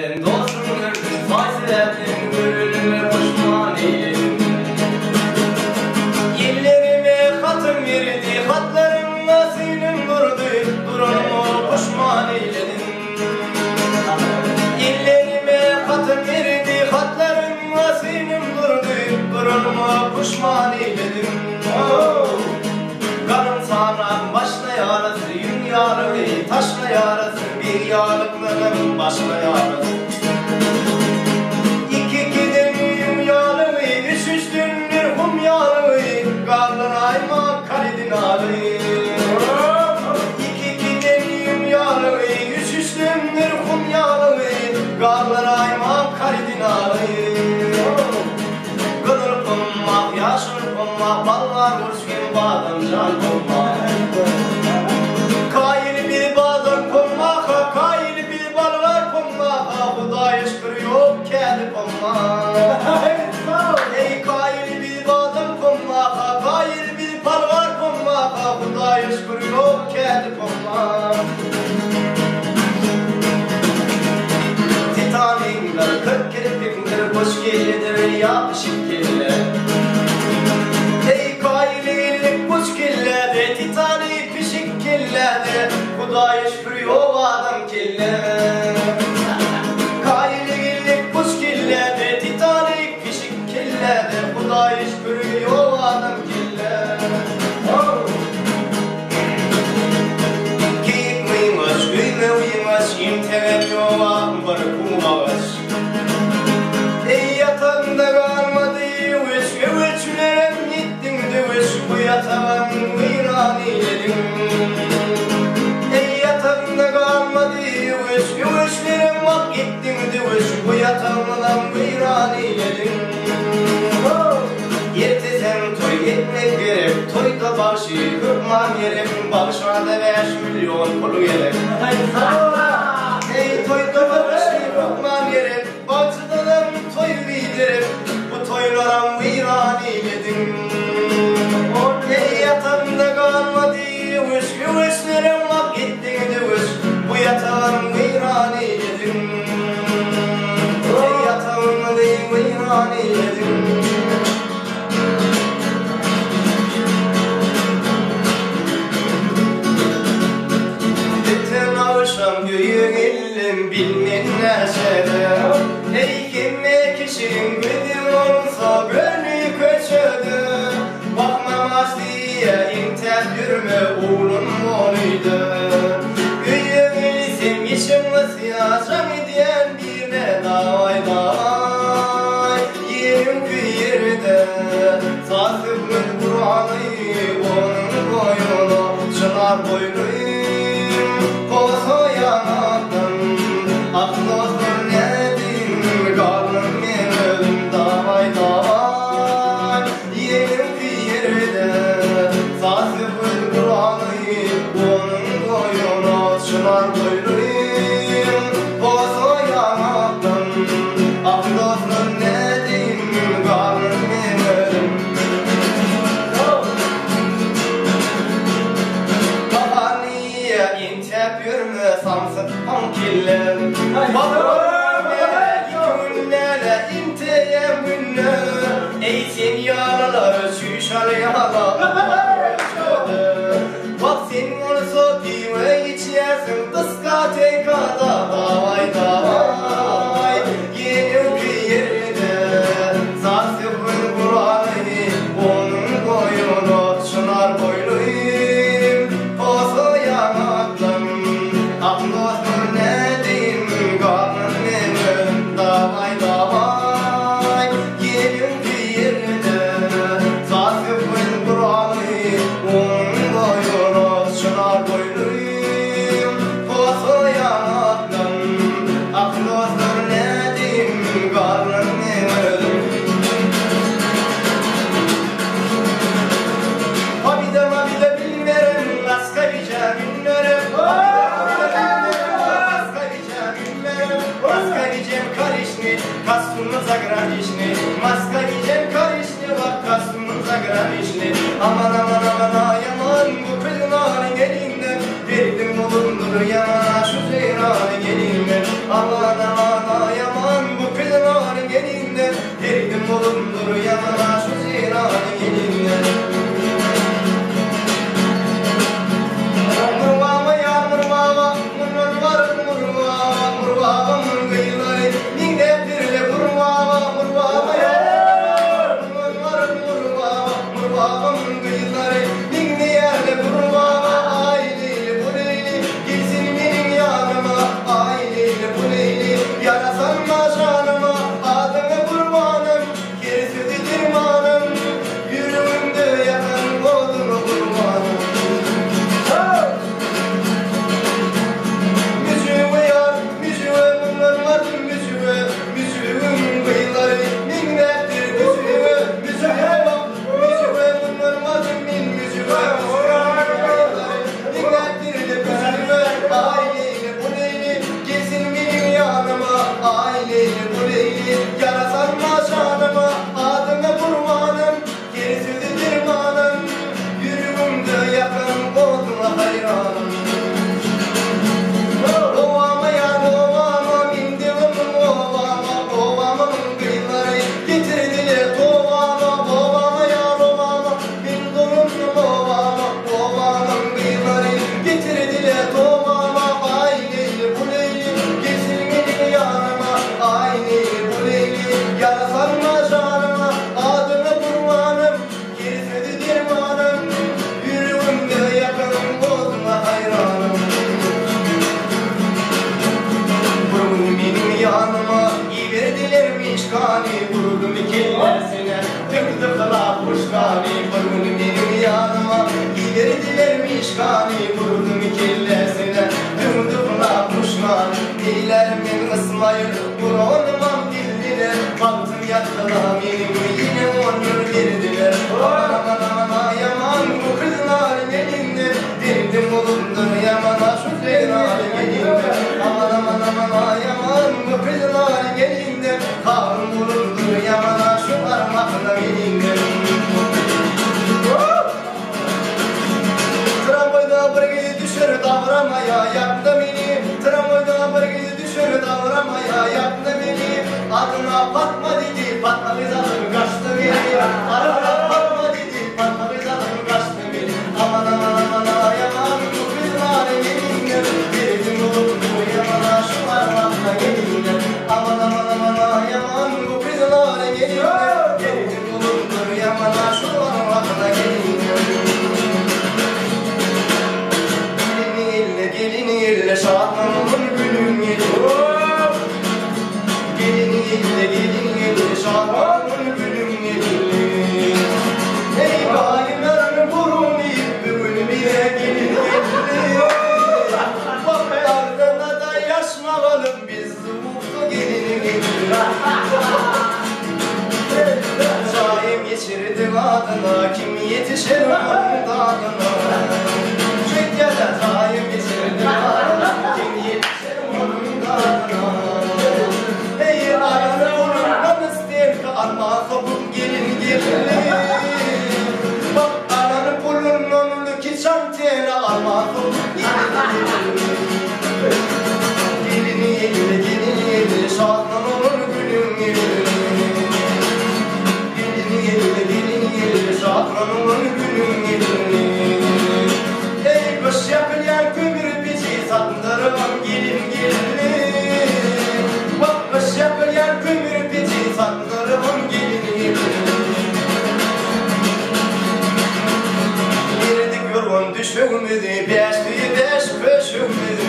eden dostum gördüm, faziletin gönlüme pişman eyledin. Ellerime hatım verdi, hatlarımla sinem durdu, durumu pişman eyledin. Ellerime hatım verdi, hatlarımla sinem durdu, durumu pişman eyledin. Karın sana başla yarası, yün yarı, taşla yarası, bir yarıklının başla yarası. İki gidelim yarı, üç üçtündür hum yarı, karnın ayma kalidin ağrı. İki gidelim yarı, üç üçtündür hum yarı, karnın ayma kalidin ağrı. Gıdır kummak, yaşır kummak, ballar uçkin bağdım can kummak. Kail bir bağdım kummak, kail bir ballar kummak, Huda eşkır yok kedi kummak. Ey kail bir bağdım kummak, kail bir ballar kummak, Huda eşkır yok kedi kummak. Titanikler, kırk kirpikler, hoş gelidir yapışık kelle. Ey kaililik hoş kelle, titanik pişik kelle, Hudaya şükür yok adam kelle. Kaililik hoş kelle, titanik pişik kelle, Hudaya şükür yok adam kelle. Giyik mıymış, gıyme uyumış, imtenet yok barıkumamış. Ey yatağında kalmadı üç, üçlerim gittin de üç, bu yatağın viran eyledin. Ey yatağında kalmadı üç, üçlerim bak gittin de üç, bu yatağından viran eyledin. Yetisen toy etmek gerek, toyda başı kırman gerek, bağışlarda 5 milyon pulu gerek. Ey toyda başı kırman gerek, bağışlarda toy giderim, bu toylara viran eyledin. Ey yatağımda kalmadı üç, üçlerim bak gittin de üç, bu yatağın viran eyledin. Ey yatağımda viran eyledin. Bütün avuşam göğün illim bilmen neşede. Ey kime kişinin gülüm olsa gönlü köçödü. Bakmamaz diye imtihar yürüme oğlum oluydu. Göğün ilsim içimle siyasam diyen birine davay davay. Yerim kıyırdı sazıklık Kur'an'ı onun boyunu çınar boyluyum. Koza yanaktan aklosur nedim kalın memelim davay davay. Yerim kıyırdı sazıklık Kur'an'ı onun boyunu çınar boyluyum. Koza yanaktan aklosur nedim kalın memelim. İntep yürüme samsın ankiller. Babam günlere inteyem günler. Ey sen yaraları şüşal yaralar. Bak sen olsa pive içersin tıska tekada davay davay. Yenim bir yerde sasıfın Kur'an'ı onun boyunu çınar boyluyum. Koza yanaktan aklosur nedim kalın memelim davay davay. Yerim bir yerde sasıfın Kur'an'ı onun boyunu çınar boyluyum. Koza yanaktan aklosur nedim kalın memelim. Habide bilmerim laskarica günlerim. Маскаричем корични, костюмы заграничный. Маскаричем корични, бak костюмы заграничный. Aman aman aman ayaman bu kızların elinden. Verdim bulundur yana şu zeyranın elinden. Aman aman davramaya yaktı beni. Tramvayda bir gün düşür davramaya yaktı beni. Adına Fatma dedi, Fatma kız alıp kaçtı beni. Adına Fatma dedi, Fatma kız alıp kaçtı beni. Aman aman aman yaman bu kızlar gelinler. Bir gün bulundu yamana şu arvakla gelinler. Aman aman aman yaman bu kızlar gelinler. Bir gün bulundu yamana şu arvakla gelinler. Gelin ille şadmanın günün geliyor. Gelin ille şadmanın günün geliyor. Ey bayımlar burun bir gün bile gelin geliyor. Bak ardına da yaşmamalım biz mutlu gelin geliyor. Şahin geçirdim adına kim yetişir onun adına. Şekkerde şahin geçirdim adına kim yetişir onun adına. Ey aranı vururdan ister ki arma sokun gelin gelin. Bak aranı bulun onunu ki şantiyene arma sokun gelin. Gelini yedi gelini yedi şadman olur gülüm gelin. Şahranımın günüm gelin. Ey baş yakılayan kömür bizi sandırmam gelin gelin. Bak baş yakılayan kömür bizi sandırmam gelin gelin. Girdik yorgun düşümüzü, beşliği beş peşümüzü.